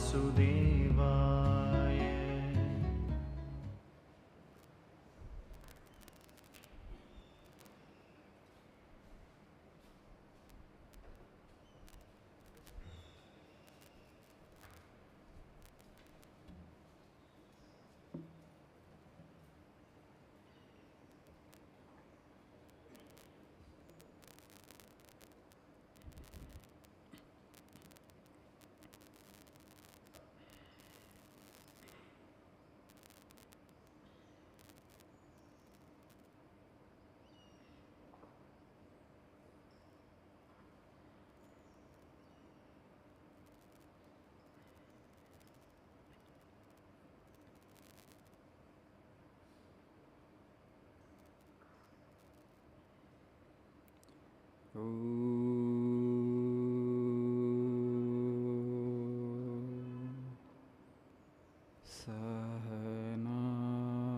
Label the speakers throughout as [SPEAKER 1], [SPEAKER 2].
[SPEAKER 1] वासुदेवाय.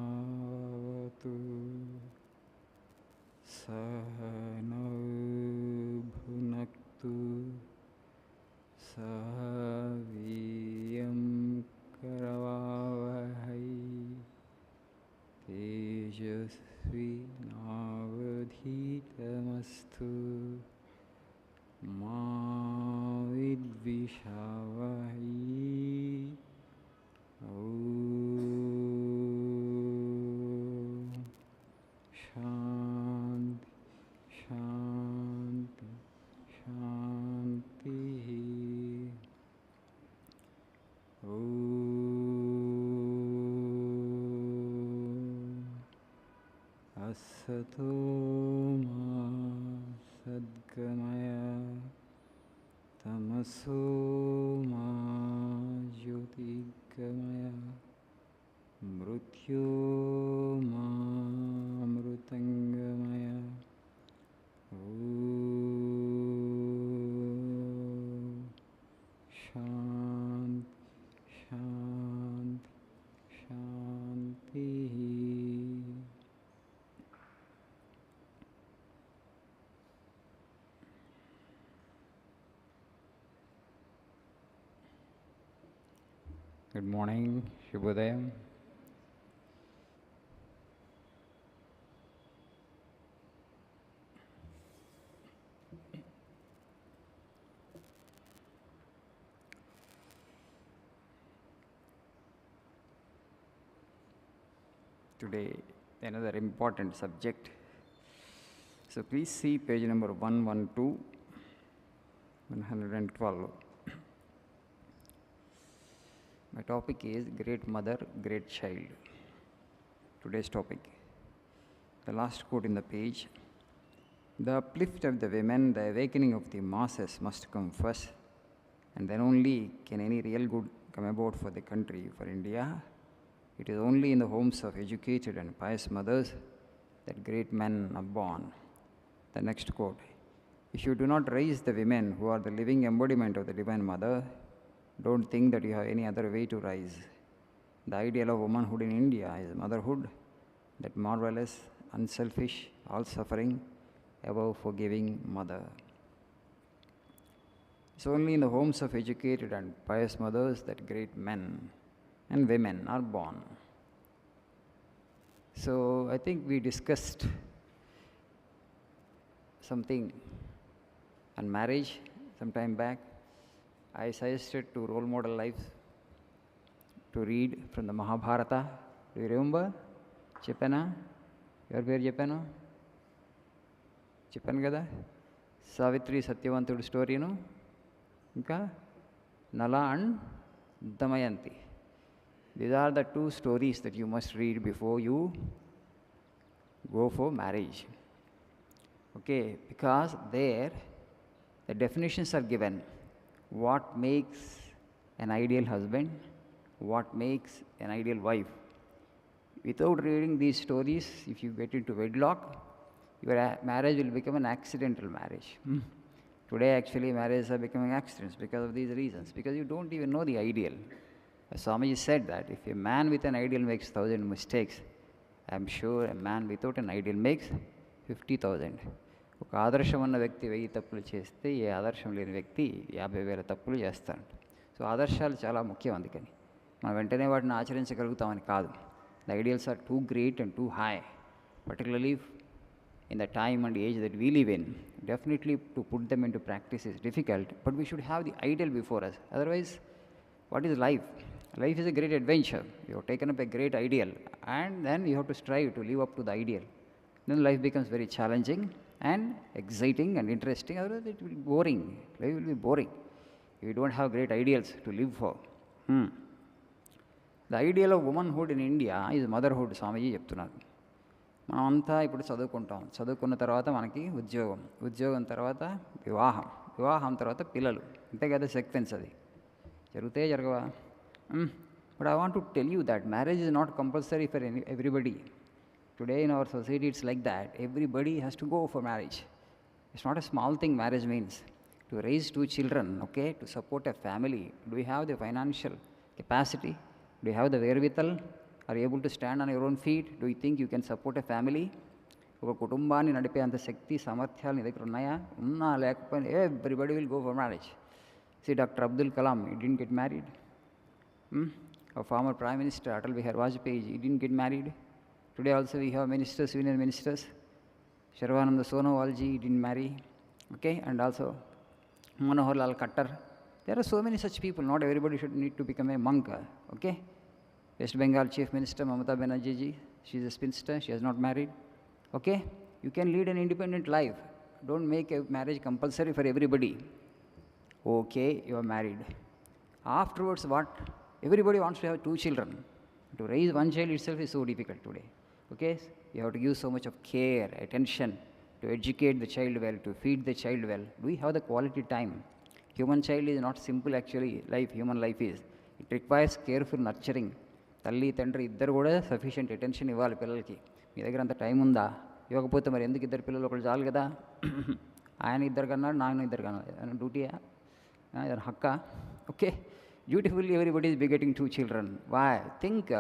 [SPEAKER 1] Sahanavatu Sahanau Bhunaktu Sahaviyam Karavavahai Tejasvi Navadhitamastu Ma Vidvishavahi. Om Shanti Shanti Shanti. Om Asato Ma Sadgamaya Tamaso Ma Jyotirgamaya Mrityo Ma Amritangamaya. Om Shanti Shanti Shanti. Good morning, Shubhodaya. Today, another important subject. So please see page number 112, 112. My topic is Great Mother, Great Child. Today's topic. The last quote in the page. The uplift of the women, the awakening of the masses must come first, and then only can any real good come about for the country, for India. It is only in the homes of educated and pious mothers that great men are born. The next quote. If you do not raise the women who are the living embodiment of the Divine Mother, don't think that you have any other way to rise. The ideal of womanhood in India is motherhood, that marvelous, unselfish, all-suffering, ever-forgiving mother. It's only in the homes of educated and pious mothers that great men and women are born. So I think we discussed something on marriage some time back. I suggested to role model lives to read from the Mahabharata. Do you remember? Chepana? Your పేరు చెప్పాను కదా సావిత్రి సత్యవంతుడి స్టోరీను ఇంకా నల and Damayanti. These are the two stories that you must read before you go for marriage. Okay, because there the definitions are given. What makes an ideal husband? What makes an ideal wife? Without reading these stories, if you get into wedlock, your marriage will become an accidental marriage. Today, actually, marriages are becoming accidents because of these reasons, because you don't even know the ideal. Swamiji said that if a man with an ideal makes 1,000 mistakes, I am sure a man without an ideal makes 50,000. ఒక ఆదర్శం ఉన్న వ్యక్తి 1000 తప్పులు చేస్తే ఏ ఆదర్శం లేని వ్యక్తి 50,000 తప్పులు చేస్తాడు. సో సో ఆదర్శాలు చాలా ముఖ్యం. అందుకని మనం వెంటనే వాటిని ఆచరించగలుగుతామని కాదు. The ideals are too great and too high, particularly in the time and age that we live in. Definitely to put them into practice is difficult, but we should have the ideal before us. Otherwise, what is life? Life is a great adventure. You have taken up a great ideal, and then you have to strive to live up to the ideal. Then life becomes very challenging and exciting and interesting. Otherwise, it will be boring. Life will be boring if you don't have great ideals to live for. The ideal of womanhood in India is motherhood, Swamiji చెప్తున్నారు. మనం అంతా ఇప్పుడు చదువుకుంటాం, చదువుకున్న తర్వాత మనకి ఉద్యోగం, ఉద్యోగం తర్వాత వివాహం, వివాహం తర్వాత పిల్లలు, అంతే కదా సీక్వెన్స్. అది జరిగితే జరగవా? But I want to tell you that marriage is not compulsory for everybody. Today in our society it's like that everybody has to go for marriage. It's not a small thing. Marriage means to raise 2 children, okay, to support a family. Do you have the financial capacity? Do you have the wherewithal? Are you able to stand on your own feet? Do you think you can support a family? ఒక కుటుంబాన్ని నడిపే అంత శక్తి సామర్థ్యాలు నీ దగ్గర ఉన్నాయా? ఉన్నా లేకపోయినా everybody will go for marriage. See, Dr. Abdul Kalam, he didn't get married. Our former Prime Minister, Atal Bihari Vajpayee, he didn't get married. Today also we have ministers, union ministers. Sarvananda Sonowal ji, he didn't marry. Okay, and also Manohar Lal Khattar. There are so many such people. Not everybody should need to become a monk. Okay. West Bengal Chief Minister Mamata Banerjee ji, she is a spinster, she has not married. Okay, you can lead an independent life. Don't make a marriage compulsory for everybody. Okay, you are married. Afterwards, what? Everybody wants to have 2 children. To raise one child itself is so difficult today. Okay, you have to give so much of care, attention, to educate the child well, to feed the child well. Do we have the quality time? Human child is not simple actually. Human life is. It requires careful nurturing. తల్లి తండ్రి ఇద్దరు కూడా sufficient attention ఇవ్వాలి పిల్లలకి. మీ దగ్గర అంత time ఉందా? ఇవ్వకపోతే మరి ఎందుకు ఇద్దరు పిల్లలు ఒకళ్ళు చాలు కదా. ఆయన ఇద్దరు కన్నాడు, నాయన ఇద్దరు కన్నాడు, డ్యూటీయా, ఏదైనా హక్కా? Okay, beautifully everybody is begetting 2 children. Why? Think.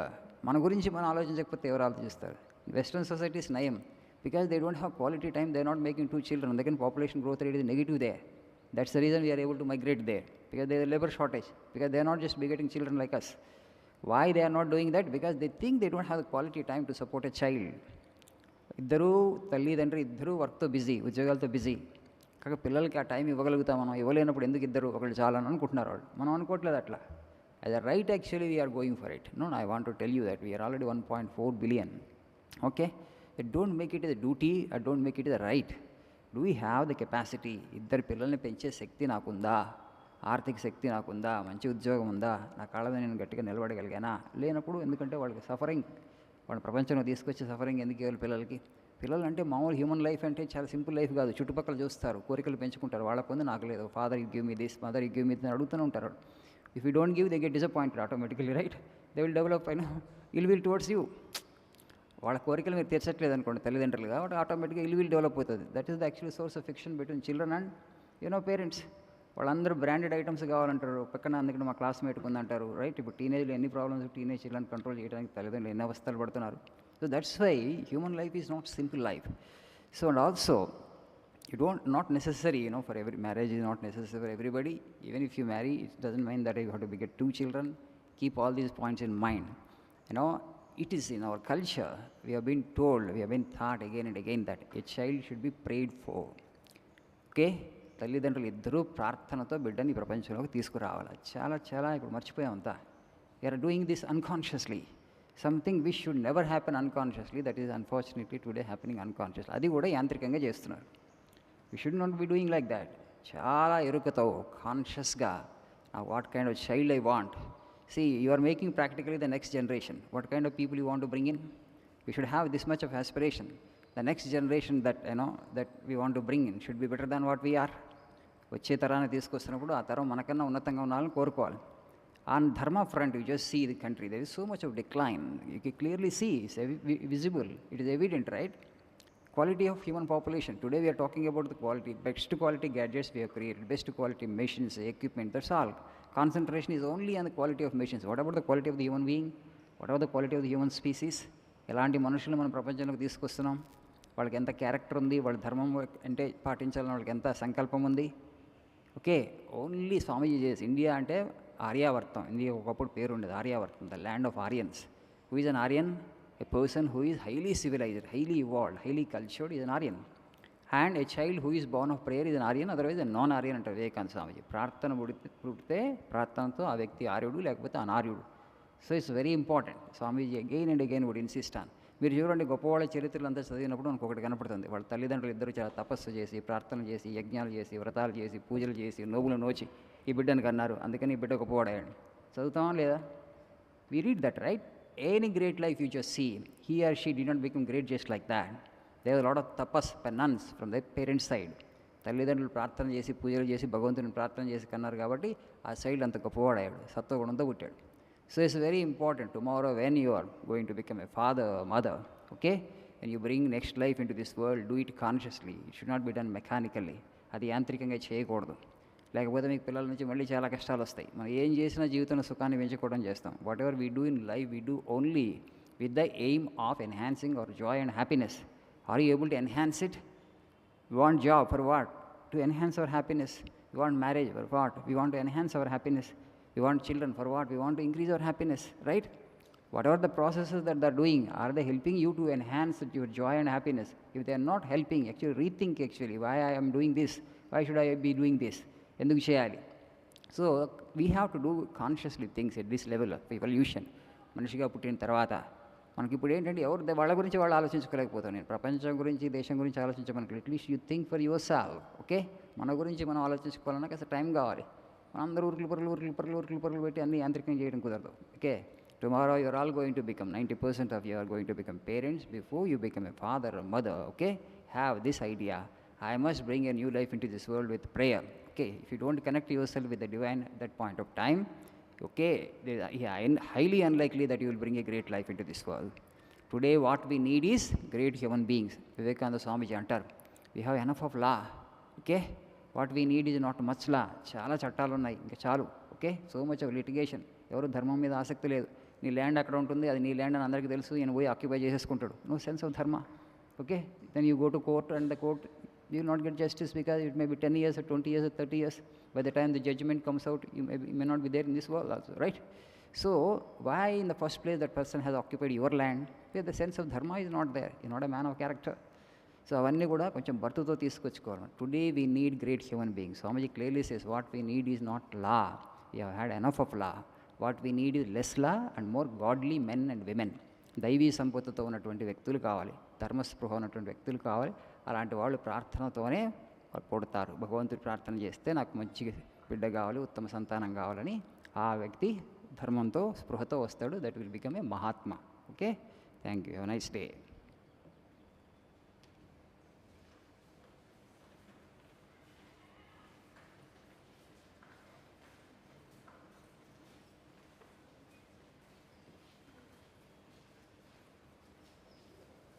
[SPEAKER 1] మన గురించి మనం ఆలోచించకపోతే ఎవరు ఆలోచిస్తారు? వెస్ట్రన్ సొసైటీస్ నయం, because they don't have quality time, they are not making 2 children. అందుకని population growth rate is negative they. That's the reason we are able to migrate they, because they labour shortage, because they are not just begetting children like us. Why they are not doing that? Because they think they don't have the quality time to support a child. ఇద్దరూ తల్లిదండ్రి ఇద్దరూ వర్క్తో busy, ఉద్యోగాలతో busy. కాక పిల్లలకి ఆ time ఇవ్వగలుగుతాం మనం. ఇవ్వలేనప్పుడు ఎందుకు ఇద్దరు ఒకళ్ళు చాలని అనుకుంటున్నారు వాళ్ళు. మనం అనుకోవట్లేదు అట్లా. As a right actually we're going for it. No, I want to tell you that we're already 1.4 billion. Okay, don't make it is a duty, I don't make it is a right. Do we have the capacity? ఇద్దరు పిల్లల్ని పెంచే శక్తి నాకుందా? ఆర్థిక శక్తి నాకుందా? మంచి ఉద్యోగం ఉందా? నా కాళ్ళ మీద నేను గట్టిగా నిలబడగలిగానా? లేనప్పుడు ఎందుకంటే వాళ్ళకి సఫరింగ్, వాళ్ళ ప్రపంచంలో తీసుకొచ్చే సఫరింగ్ ఎందుకు ఇవ్వాలి పిల్లలకి? పిల్లలు అంటే మామూలు హ్యూమన్ లైఫ్ అంటే చాలా సింపుల్ లైఫ్ కాదు. చుట్టుపక్కల చూస్తారు, కోరికలు పెంచుకుంటారు. వాళ్ళకు ఉంది, నాకు లేదు. Father you give me this, mother you give me this అడుగుతూనే ఉంటారు. If you don't give they get disappointed automatically, right? They will develop ill will towards you. వాళ్ళ కోరికలు మీరు తీర్చట్లేదు అనుకోండి తల్లిదండ్రులుగా, కాబట్టి ఆటోమేటిక్గా ఇల్ విల్ డెవలప్ అవుతుంది. That is the actual source of fiction between children and parents. వాళ్ళందరూ బ్రాండెడ్ ఐటమ్స్ కావాలంటారు. పక్కన అందుకని మా క్లాస్మేట్ ఉందంటారు, రైట్? ఇప్పుడు టీనేజ్లో ఎన్ని ప్రాబ్లమ్స్, టీనేజ్ చిల్డ్రన్ కంట్రోల్ చేయడానికి తల్లిదండ్రులు ఎన్ని అవస్థలు పడుతున్నారు. So that's why human life is not simple life. So and also you don't, not necessary, for every marriage is not necessary for everybody. Even if you marry, it doesn't mean that you have to get 2 children. Keep all these points in mind. It is in our culture, we have been told, we have been taught again and again that a child should be prayed for. Okay, తల్లిదండ్రులు ఇద్దరూ ప్రార్థనతో బిడ్డని ప్రపంచంలోకి తీసుకురావాలి. చాలా చాలా ఇప్పుడు మర్చిపోయాం అంతా. We're doing this unconsciously. Something which should never happen unconsciously, that is unfortunately today happening unconsciously. అది కూడా యాంత్రికంగా చేస్తున్నారు. We should not be doing like that. చాలా ఎరుకతో కాన్షియస్గా what kind of child I want. See, you are making practically the next generation. What kind of people you want to bring in? We should have this much of aspiration. The next generation that we want to bring in should be better than what we are. వచ్చే తరాన్ని తీసుకొస్తున్నప్పుడు ఆ తరం మనకన్నా ఉన్నతంగా ఉండాలని కోరుకోవాలి. On dharma front, you just see the country. There is so much of decline. You can clearly see, it's visible. It is evident, right? Quality of human population. Today we are talking about the quality, best quality gadgets we have created, best quality machines, equipment, that's all. Concentration is only on the quality of machines. What about the quality of the human being? What about the quality of the human species? ఎలాంటి మనుషులు మన ప్రపంచంలోకి తీసుకొస్తున్నాం? వాళ్ళకి ఎంత character ఉంది, వాళ్ళ ధర్మం అంటే పాటించాలని వాళ్ళకి ఎంత సంకల్పం ఉంది? ఓకే, ఓన్లీ స్వామీజీ చేసి ఇండియా అంటే ఆర్యావర్తం, ఇండియా ఒకప్పుడు పేరు ఉండేది ఆర్యావర్తం, the land of Aryans. Who is an Aryan? A person who is highly civilised, highly evolved, highly cultured is an Aryan. And a child who is born of prayer is an Aryan, otherwise non Aryan అంటారు వివేకానంద స్వామిజీ. ప్రార్థన పుడితే ప్రార్థనతో ఆ వ్యక్తి ఆర్యుడు, లేకపోతే అనార్యుడు. So it's very important. Swamiji again and again would insist on. మీరు చూడండి, గొప్పవాళ్ళ చరిత్రలు అంతా చదివినప్పుడు మనకు ఒకటి కనపడుతుంది. వాళ్ళ తల్లిదండ్రులు ఇద్దరు చాలా తపస్సు చేసి, ప్రార్థనలు చేసి, యజ్ఞాలు చేసి, వ్రతాలు చేసి, పూజలు చేసి, నోములు నోచి ఈ బిడ్డను కన్నారు, అందుకని ఈ బిడ్డ గొప్పవాడాయండి. చదువుతామా లేదా? We read that, right? Any great life you just see, he or she did not become great just like that. There was lot of tapas penance from the parents side. తల్లిదండ్రులు ప్రార్థన చేసి, పూజలు చేసి, భగవంతుని ప్రార్థన చేసి కన్నారు కాబట్టి ఆ సైడ్ అంత గొప్పవాడాడు, సత్వగుణంతో పుట్టాడు. So it's very important tomorrow when you are going to become a father or mother, okay? When you bring next life into this world, do it consciously. It should not be done mechanically. అది యాంత్రికంగా చేయకూడదు. లేకపోతే మీకు పిల్లల నుంచి మళ్ళీ చాలా కష్టాలు వస్తాయి. మనం ఏం చేసినా జీవితంలో సుఖాన్ని పెంచుకోవడం చేస్తాం. Whatever we do in life, we do only with the aim of enhancing our joy and happiness. Are you able to enhance it? We want job for what? To enhance our happiness. We want marriage for what? We want to enhance our happiness. We want children for what? We want to increase our happiness, right? Whatever the processes that they're doing, are they helping you to enhance your joy and happiness? If they are not helping, actually rethink actually, why I am doing this? Why should I be doing this? Enduku cheyali? So we have to do consciously things at this level of evolution. మనిషిగా పుట్టిన తర్వాత మనకి ఇప్పుడు ఏంటంటే ఎవరు వాళ్ళ గురించి వాళ్ళు ఆలోచించుకోలేకపోతాం. నేను ప్రపంచం గురించి, దేశం గురించి ఆలోచించమనికి, at least you think for yourself, okay? మన గురించి మనం ఆలోచించుకోవాలన్నా కాస్త టైం కావాలి. అందరూ ఉరుకులు పరుగులు పెట్టి అన్ని యాంత్రికం చేయడం కుదరదు, okay? Tomorrow you're all going to become 90% of you are going to become parents before you become a father or mother, okay? Have this idea, I must bring a new life into this world with prayer, okay? If you don't connect yourself with the divine at that point of time, okay, highly unlikely that you will bring a great life into this world. Today what we need is great human beings. Vivekananda Swamiji antaru, we have enough of law, okay? What we need is not much law. చాలా చట్టాలు ఉన్నాయి, ఇంకా చాలు, okay? So much of litigation. ఎవరు ధర్మం మీద ఆసక్తి లేదు. నీ ల్యాండ్ అక్కడ ఉంటుంది, అది నీ ల్యాండ్ అని అందరికీ తెలుసు, ఈయన పోయి ఆక్యుపై చేసేసుకుంటాడు. No sense of dharma, okay? Then you go to court and the court you will not get justice because it may be 10 years or 20 years or 30 years. By the time the judgment comes out, you may not be there in this world also, right? So why in the first place that person has occupied your land? Because the sense of dharma is not there. You're not a man of character. So అవన్నీ కూడా కొంచెం బర్తుతో తీసుకొచ్చుకోవాలి. Today we need great human beings. Swamiji clearly says what we need is not law. We have had enough of law. What we need is less law and more godly men and women. దైవీ సంపత్తితో ఉన్నటువంటి వ్యక్తులు కావాలి, ధర్మస్పృహ ఉన్నటువంటి వ్యక్తులు కావాలి. అలాంటి వాళ్ళు ప్రార్థనతోనే పుడతారు. భగవంతుడి ప్రార్థన చేస్తే నాకు మంచి బిడ్డ కావాలి, ఉత్తమ సంతానం కావాలని ఆ వ్యక్తి ధర్మంతో, స్పృహతో వస్తాడు. That will become a Mahatma, okay? Thank you. Have nice day.